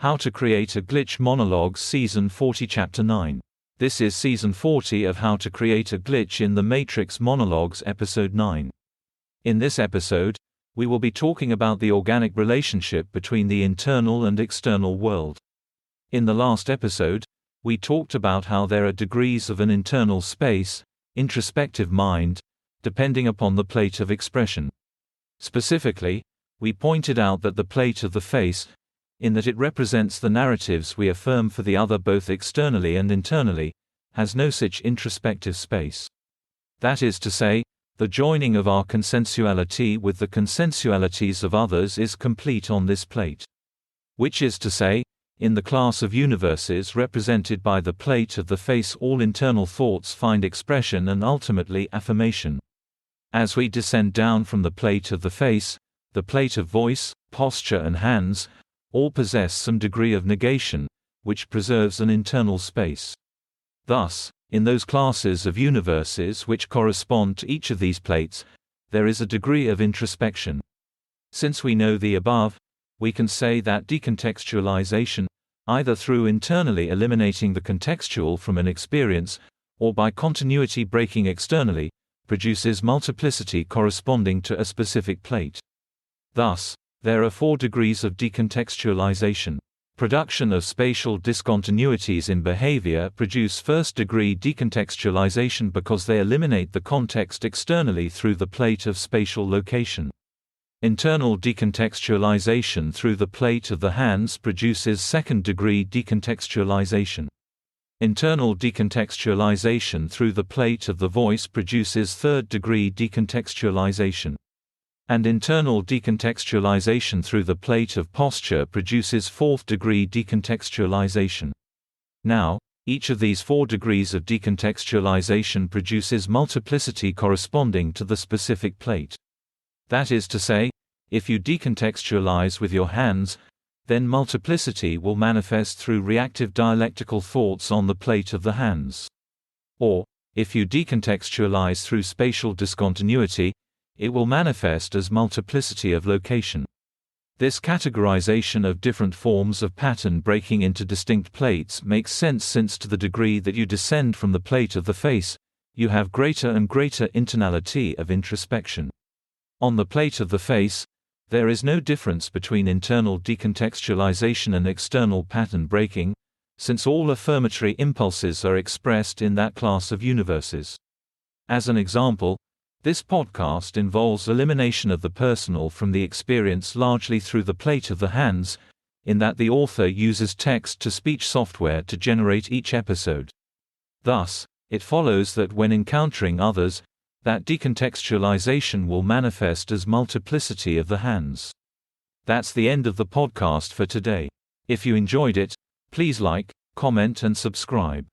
How to Create a Glitch Monologues Season 40 Chapter 9. This is Season 40 of How to Create a Glitch in the Matrix Monologues Episode 9. In this episode, we will be talking about the organic relationship between the internal and external world. In the last episode, we talked about how there are degrees of an internal space, introspective mind, depending upon the plate of expression. Specifically, we pointed out that the plate of the face, in that it represents the narratives we affirm for the other both externally and internally, has no such introspective space. That is to say, the joining of our consensuality with the consensualities of others is complete on this plate. Which is to say, in the class of universes represented by the plate of the face, all internal thoughts find expression and ultimately affirmation. As we descend down from the plate of the face, the plate of voice, posture and hands, all possess some degree of negation, which preserves an internal space. Thus, in those classes of universes which correspond to each of these plates, there is a degree of introspection. Since we know the above, we can say that decontextualization, either through internally eliminating the contextual from an experience, or by continuity breaking externally, produces multiplicity corresponding to a specific plate. Thus, there are 4 degrees of decontextualization. Production of spatial discontinuities in behavior produce first-degree decontextualization because they eliminate the context externally through the plate of spatial location. Internal decontextualization through the plate of the hands produces second-degree decontextualization. Internal decontextualization through the plate of the voice produces third-degree decontextualization. And internal decontextualization through the plate of posture produces fourth-degree decontextualization. Now, each of these 4 degrees of decontextualization produces multiplicity corresponding to the specific plate. That is to say, if you decontextualize with your hands, then multiplicity will manifest through reactive dialectical thoughts on the plate of the hands. Or, if you decontextualize through spatial discontinuity, it will manifest as multiplicity of location. This categorization of different forms of pattern breaking into distinct plates makes sense, since to the degree that you descend from the plate of the face, you have greater and greater internality of introspection. On the plate of the face, there is no difference between internal decontextualization and external pattern breaking, since all affirmatory impulses are expressed in that class of universes. As an example, this podcast involves elimination of the personal from the experience largely through the plate of the hands, in that the author uses text-to-speech software to generate each episode. Thus, it follows that when encountering others, that decontextualization will manifest as multiplicity of the hands. That's the end of the podcast for today. If you enjoyed it, please like, comment and subscribe.